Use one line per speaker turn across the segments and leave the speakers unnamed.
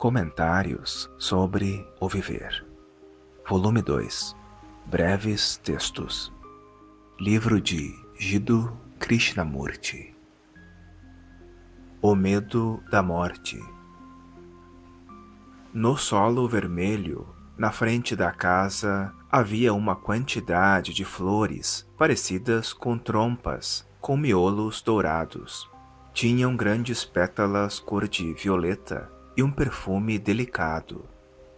Comentários sobre o Viver. Volume 2. Breves textos. Livro de Jiddu Krishnamurti. O medo da morte. No solo vermelho, na frente da casa, havia uma quantidade de flores parecidas com trompas, com miolos dourados. Tinham grandes pétalas cor de violeta e um perfume delicado.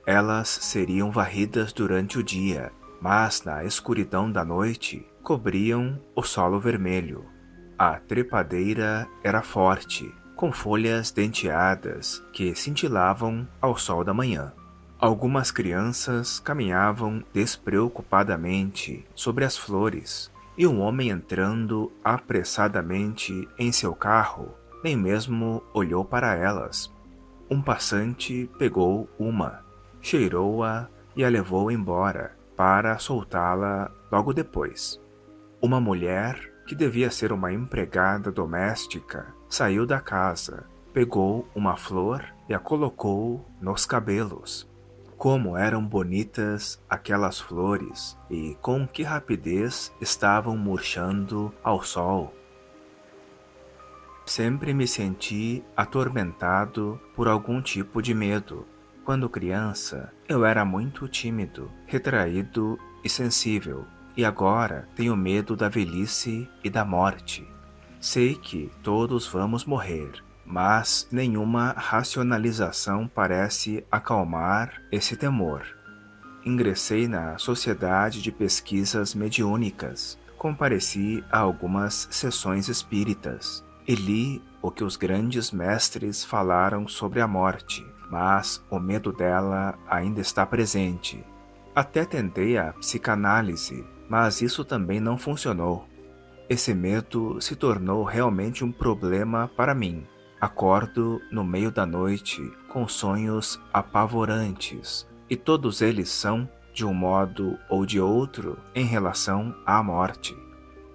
Elas seriam varridas durante o dia, mas na escuridão da noite cobriam o solo vermelho. A trepadeira era forte, com folhas denteadas que cintilavam ao sol da manhã. Algumas crianças caminhavam despreocupadamente sobre as flores, e um homem entrando apressadamente em seu carro nem mesmo olhou para elas. Um passante pegou uma, cheirou-a e a levou embora para soltá-la logo depois. Uma mulher, que devia ser uma empregada doméstica, saiu da casa, pegou uma flor e a colocou nos cabelos. Como eram bonitas aquelas flores e com que rapidez estavam murchando ao sol. Sempre me senti atormentado por algum tipo de medo. Quando criança, eu era muito tímido, retraído e sensível, e agora tenho medo da velhice e da morte. Sei que todos vamos morrer, mas nenhuma racionalização parece acalmar esse temor. Ingressei na Sociedade de Pesquisas Mediúnicas, compareci a algumas sessões espíritas e li o que os grandes mestres falaram sobre a morte, mas o medo dela ainda está presente. Até tentei a psicanálise, mas isso também não funcionou. Esse medo se tornou realmente um problema para mim. Acordo no meio da noite com sonhos apavorantes, e todos eles são, de um modo ou de outro, em relação à morte.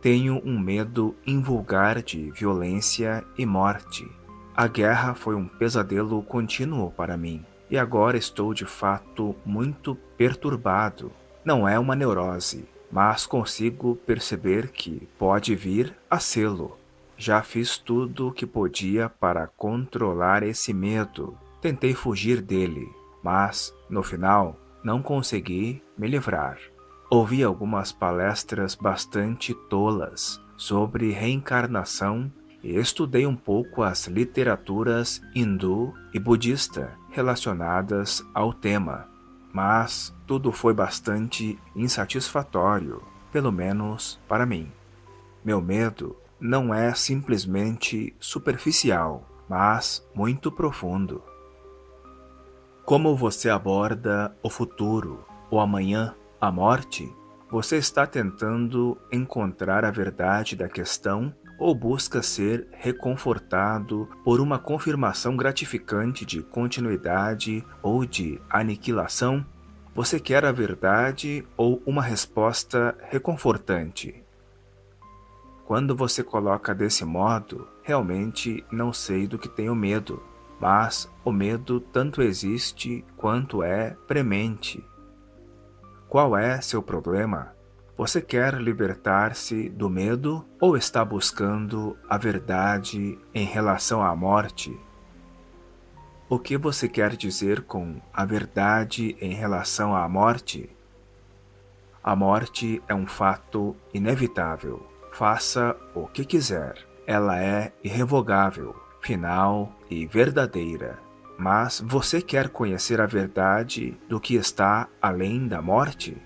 Tenho um medo invulgar de violência e morte. A guerra foi um pesadelo contínuo para mim, e agora estou de fato muito perturbado. Não é uma neurose, mas consigo perceber que pode vir a sê-lo. Já fiz tudo o que podia para controlar esse medo. Tentei fugir dele, mas, no final, não consegui me livrar. Ouvi algumas palestras bastante tolas sobre reencarnação e estudei um pouco as literaturas hindu e budista relacionadas ao tema. Mas tudo foi bastante insatisfatório, pelo menos para mim. Meu medo não é simplesmente superficial, mas muito profundo. Como você aborda o futuro, o amanhã, a morte? Você está tentando encontrar a verdade da questão ou busca ser reconfortado por uma confirmação gratificante de continuidade ou de aniquilação? Você quer a verdade ou uma resposta reconfortante? Quando você coloca desse modo, realmente não sei do que tenho medo, mas o medo tanto existe quanto é premente. Qual é seu problema? Você quer libertar-se do medo ou está buscando a verdade em relação à morte? O que você quer dizer com a verdade em relação à morte? A morte é um fato inevitável. Faça o que quiser. Ela é irrevogável, final e verdadeira. Mas você quer conhecer a verdade do que está além da morte?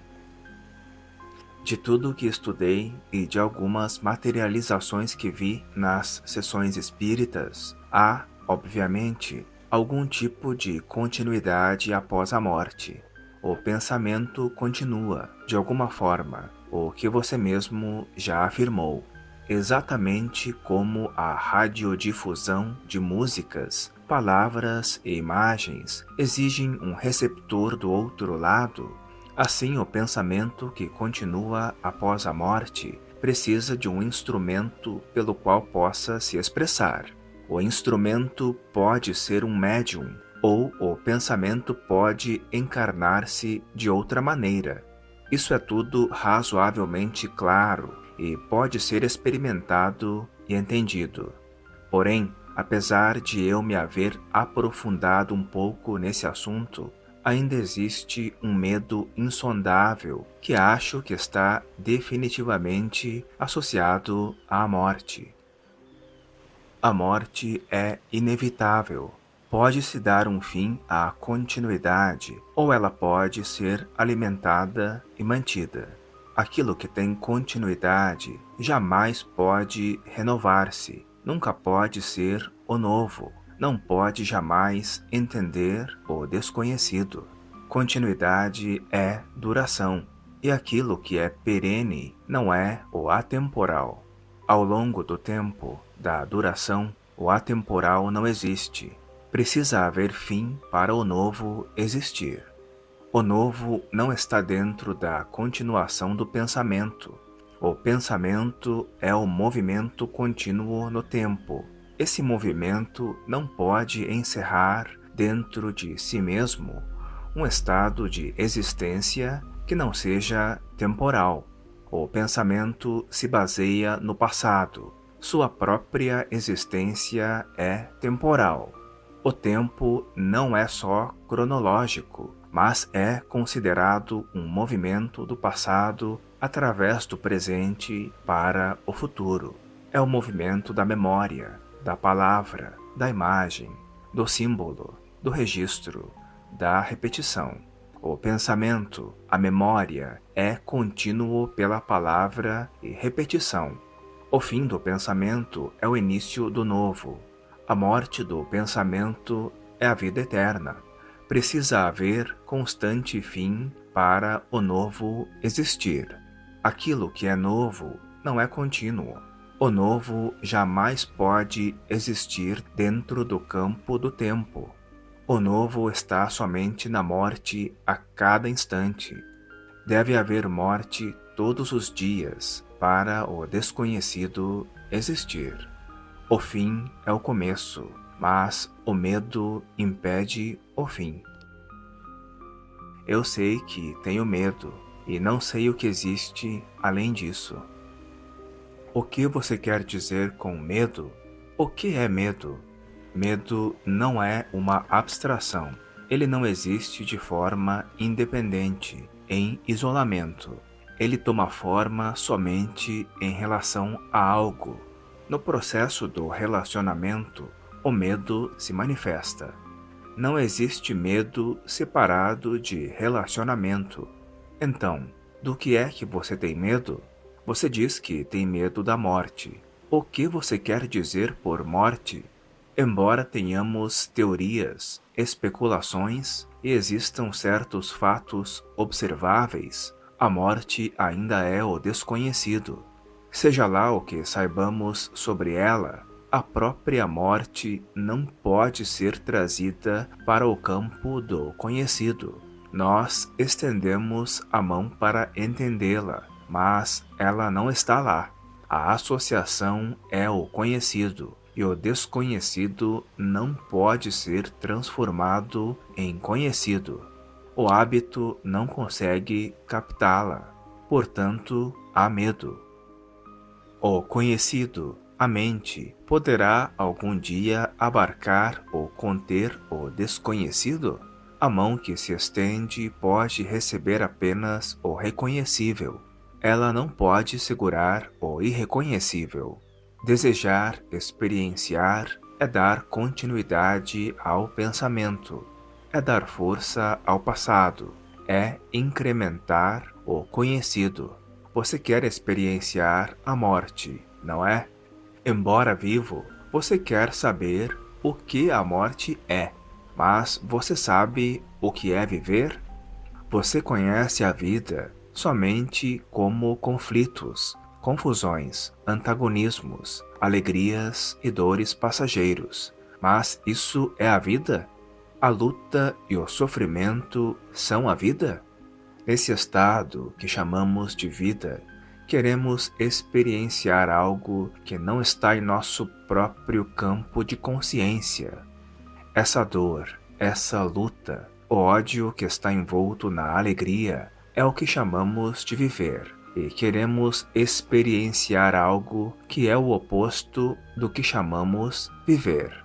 De tudo o que estudei e de algumas materializações que vi nas sessões espíritas, há, obviamente, algum tipo de continuidade após a morte. O pensamento continua, de alguma forma, o que você mesmo já afirmou. Exatamente como a radiodifusão de músicas, palavras e imagens exigem um receptor do outro lado, assim o pensamento que continua após a morte precisa de um instrumento pelo qual possa se expressar. O instrumento pode ser um médium, ou o pensamento pode encarnar-se de outra maneira. Isso é tudo razoavelmente claro e pode ser experimentado e entendido. Porém, apesar de eu me haver aprofundado um pouco nesse assunto, ainda existe um medo insondável que acho que está definitivamente associado à morte. A morte é inevitável. Pode-se dar um fim à continuidade, ou ela pode ser alimentada e mantida. Aquilo que tem continuidade jamais pode renovar-se, nunca pode ser o novo, não pode jamais entender o desconhecido. Continuidade é duração, e aquilo que é perene não é o atemporal. Ao longo do tempo, da duração, o atemporal não existe. Precisa haver fim para o novo existir. O novo não está dentro da continuação do pensamento. O pensamento é o movimento contínuo no tempo. Esse movimento não pode encerrar dentro de si mesmo um estado de existência que não seja temporal. O pensamento se baseia no passado. Sua própria existência é temporal. O tempo não é só cronológico, mas é considerado um movimento do passado através do presente para o futuro. É o movimento da memória, da palavra, da imagem, do símbolo, do registro, da repetição. O pensamento, a memória, é contínuo pela palavra e repetição. O fim do pensamento é o início do novo. A morte do pensamento é a vida eterna. Precisa haver constante fim para o novo existir. Aquilo que é novo não é contínuo. O novo jamais pode existir dentro do campo do tempo. O novo está somente na morte a cada instante. Deve haver morte todos os dias para o desconhecido existir. O fim é o começo, mas o medo impede o fim. Eu sei que tenho medo e não sei o que existe além disso. O que você quer dizer com medo? O que é medo? Medo não é uma abstração. Ele não existe de forma independente, em isolamento. Ele toma forma somente em relação a algo. No processo do relacionamento, o medo se manifesta. Não existe medo separado de relacionamento. Então, do que é que você tem medo? Você diz que tem medo da morte. O que você quer dizer por morte? Embora tenhamos teorias, especulações e existam certos fatos observáveis, a morte ainda é o desconhecido. Seja lá o que saibamos sobre ela, a própria morte não pode ser trazida para o campo do conhecido. Nós estendemos a mão para entendê-la, mas ela não está lá. A associação é o conhecido, e o desconhecido não pode ser transformado em conhecido. O hábito não consegue captá-la, portanto, há medo. O conhecido, a mente, poderá algum dia abarcar ou conter o desconhecido? A mão que se estende pode receber apenas o reconhecível. Ela não pode segurar o irreconhecível. Desejar experienciar é dar continuidade ao pensamento, é dar força ao passado, é incrementar o conhecido. Você quer experienciar a morte, não é? Embora vivo, você quer saber o que a morte é. Mas você sabe o que é viver? Você conhece a vida somente como conflitos, confusões, antagonismos, alegrias e dores passageiros. Mas isso é a vida? A luta e o sofrimento são a vida? Nesse estado que chamamos de vida, queremos experienciar algo que não está em nosso próprio campo de consciência. Essa dor, Essa luta, o ódio que está envolto na alegria, é o que chamamos de viver. E queremos experienciar algo que é o oposto do que chamamos viver.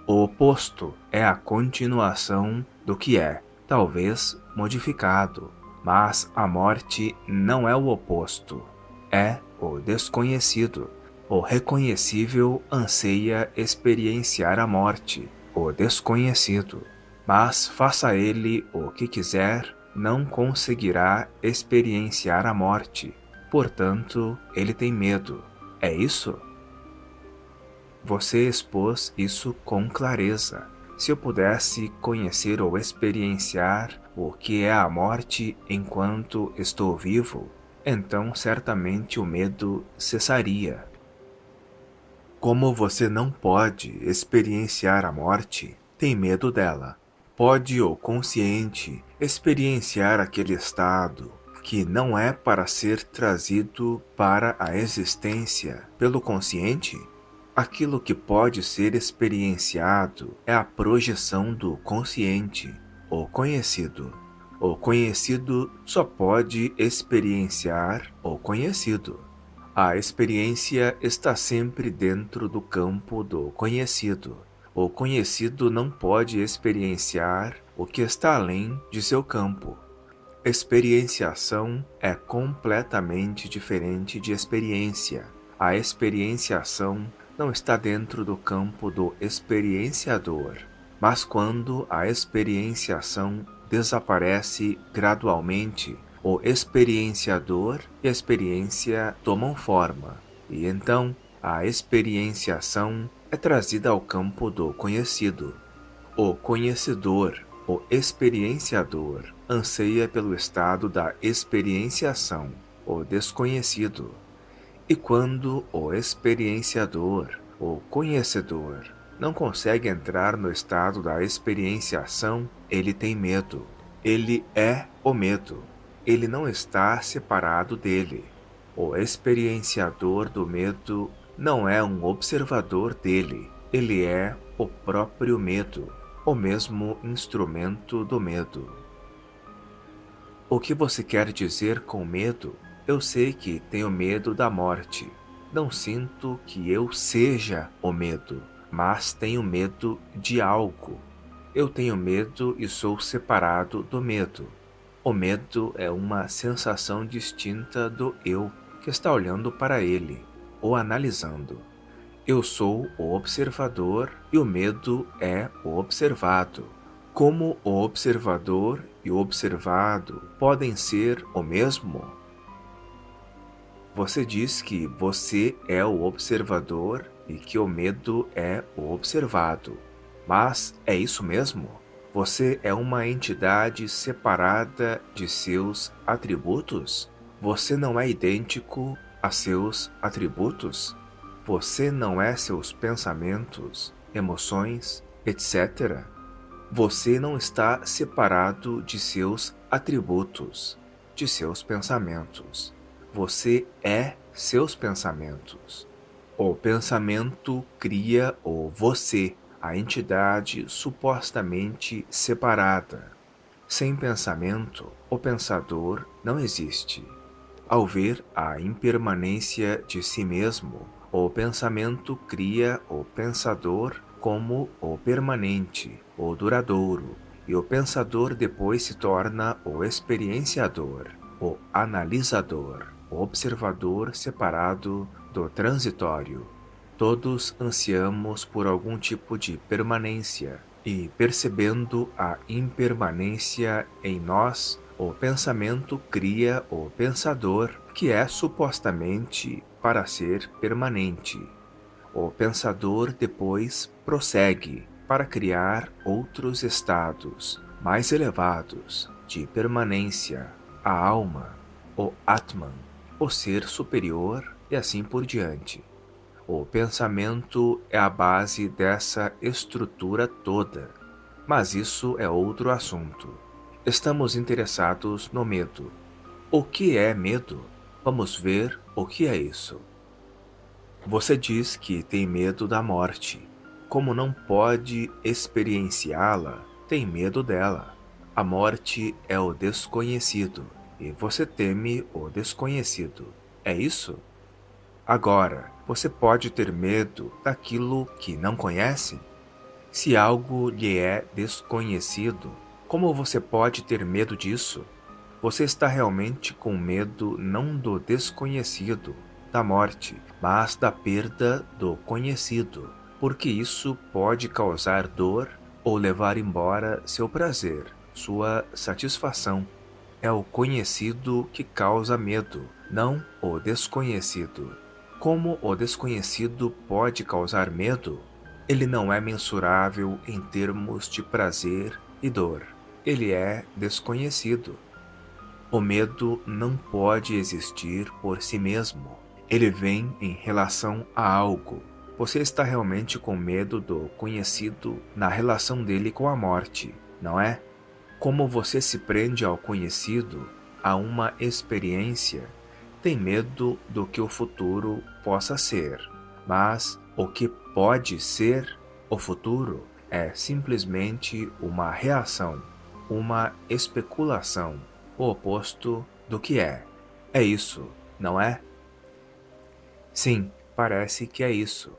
O oposto é a continuação do que é, talvez modificado, mas a morte não é o oposto, é o desconhecido. O reconhecível anseia experienciar a morte, o desconhecido, mas faça ele o que quiser, não conseguirá experienciar a morte. Portanto, ele tem medo. É isso? Você expôs isso com clareza. Se eu pudesse conhecer ou experienciar o que é a morte enquanto estou vivo, então certamente o medo cessaria. Como você não pode experienciar a morte, tem medo dela. Pode o consciente experienciar aquele estado que não é para ser trazido para a existência pelo consciente? Aquilo que pode ser experienciado é a projeção do consciente, o conhecido. O conhecido só pode experienciar o conhecido. A experiência está sempre dentro do campo do conhecido. O conhecido não pode experienciar o que está além de seu campo. Experienciação é completamente diferente de experiência. A experienciação não está dentro do campo do experienciador, mas quando a experienciação desaparece gradualmente, o experienciador e a experiência tomam forma, e então a experienciação é trazida ao campo do conhecido. O conhecedor, o experienciador, anseia pelo estado da experienciação, o desconhecido. E quando o experienciador, o conhecedor, não consegue entrar no estado da experienciação, ele tem medo. Ele é o medo. Ele não está separado dele. O experienciador do medo não é um observador dele. Ele é o próprio medo, o mesmo instrumento do medo. O que você quer dizer com medo? Eu sei que tenho medo da morte. Não sinto que eu seja o medo, mas tenho medo de algo. Eu tenho medo e sou separado do medo. O medo é uma sensação distinta do eu que está olhando para ele, ou analisando. Eu sou o observador e o medo é o observado. Como o observador e o observado podem ser o mesmo? Você diz que você é o observador e que o medo é o observado. Mas é isso mesmo? Você é uma entidade separada de seus atributos? Você não é idêntico a seus atributos? Você não é seus pensamentos, emoções, etc. Você não está separado de seus atributos, de seus pensamentos. Você é seus pensamentos. O pensamento cria o você, a entidade supostamente separada. Sem pensamento, o pensador não existe. Ao ver a impermanência de si mesmo, o pensamento cria o pensador como o permanente, o duradouro, e o pensador depois se torna o experienciador, o analisador, o observador separado do transitório. Todos ansiamos por algum tipo de permanência, e percebendo a impermanência em nós, o pensamento cria o pensador, que é supostamente para ser permanente. O pensador depois prossegue para criar outros estados mais elevados de permanência, a alma, o Atman, o ser superior e assim por diante. O pensamento é a base dessa estrutura toda, mas isso é outro assunto. Estamos interessados no medo. O que é medo? Vamos ver o que é isso. Você diz que tem medo da morte. Como não pode experienciá-la, tem medo dela. A morte é o desconhecido, e você teme o desconhecido. É isso? Agora, você pode ter medo daquilo que não conhece? Se algo lhe é desconhecido, como você pode ter medo disso? Você está realmente com medo não do desconhecido, da morte, mas da perda do conhecido, porque isso pode causar dor ou levar embora seu prazer, sua satisfação. É o conhecido que causa medo, não o desconhecido. Como o desconhecido pode causar medo? Ele não é mensurável em termos de prazer e dor. Ele é desconhecido. O medo não pode existir por si mesmo. Ele vem em relação a algo. Você está realmente com medo do conhecido na relação dele com a morte, não é? Como você se prende ao conhecido, a uma experiência, tem medo do que o futuro possa ser. Mas o que pode ser o futuro é simplesmente uma reação, uma especulação, o oposto do que é. É isso, não é? Sim, parece que é isso.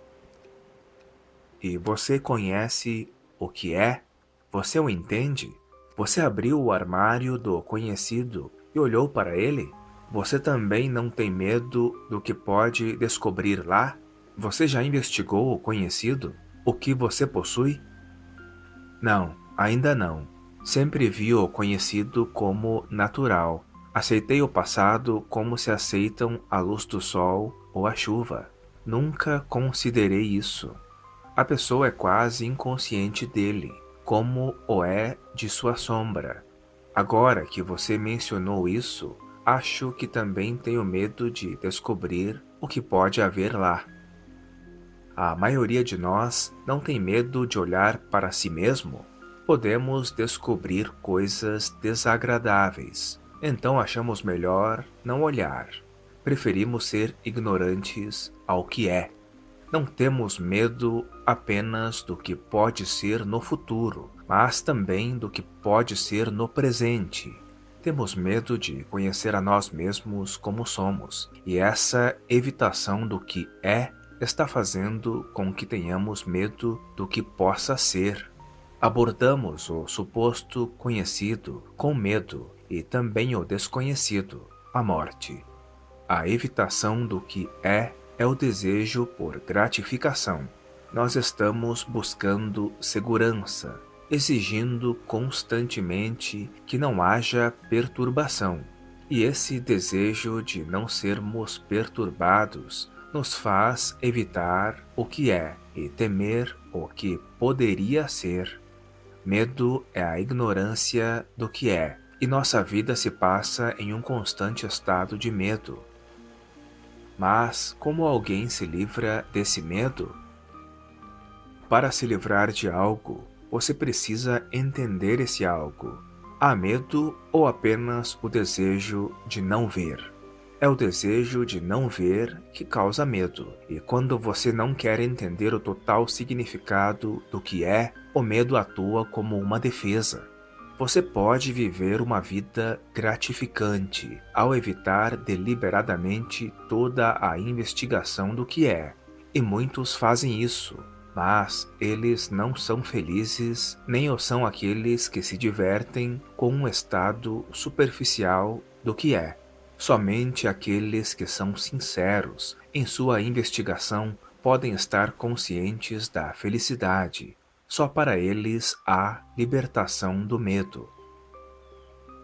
E você conhece o que é? Você o entende? Você abriu o armário do conhecido e olhou para ele? Você também não tem medo do que pode descobrir lá? Você já investigou o conhecido? O que você possui? Não, ainda não. Sempre vi o conhecido como natural. Aceitei o passado como se aceitam a luz do sol ou a chuva. Nunca considerei isso. A pessoa é quase inconsciente dele, como o é de sua sombra. Agora que você mencionou isso, acho que também tenho medo de descobrir o que pode haver lá. A maioria de nós não tem medo de olhar para si mesmo. Podemos descobrir coisas desagradáveis, então achamos melhor não olhar. Preferimos ser ignorantes ao que é. Não temos medo apenas do que pode ser no futuro, mas também do que pode ser no presente. Temos medo de conhecer a nós mesmos como somos, e essa evitação do que é está fazendo com que tenhamos medo do que possa ser. Abordamos o suposto conhecido com medo e também o desconhecido, a morte. A evitação do que é o desejo por gratificação. Nós estamos buscando segurança, exigindo constantemente que não haja perturbação. E esse desejo de não sermos perturbados nos faz evitar o que é e temer o que poderia ser. Medo é a ignorância do que é, e nossa vida se passa em um constante estado de medo. Mas como alguém se livra desse medo? Para se livrar de algo, você precisa entender esse algo. Há medo ou apenas o desejo de não ver? É o desejo de não ver que causa medo. E quando você não quer entender o total significado do que é, o medo atua como uma defesa. Você pode viver uma vida gratificante ao evitar deliberadamente toda a investigação do que é. E muitos fazem isso, mas eles não são felizes, nem o são aqueles que se divertem com um estado superficial do que é. Somente aqueles que são sinceros em sua investigação podem estar conscientes da felicidade. Só para eles há libertação do medo.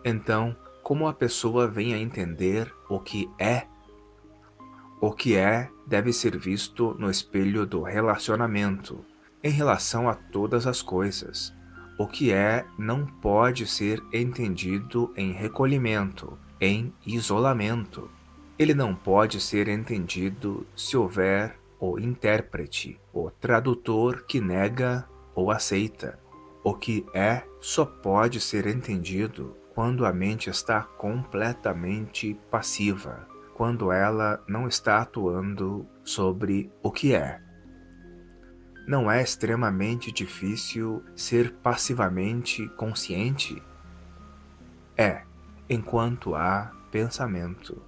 Então, como a pessoa vem a entender o que é? O que é deve ser visto no espelho do relacionamento, em relação a todas as coisas. O que é não pode ser entendido em recolhimento, em isolamento. Ele não pode ser entendido se houver o intérprete, o tradutor que nega ou aceita. O que é só pode ser entendido quando a mente está completamente passiva, quando ela não está atuando sobre o que é. Não é extremamente difícil ser passivamente consciente? É, enquanto há pensamento.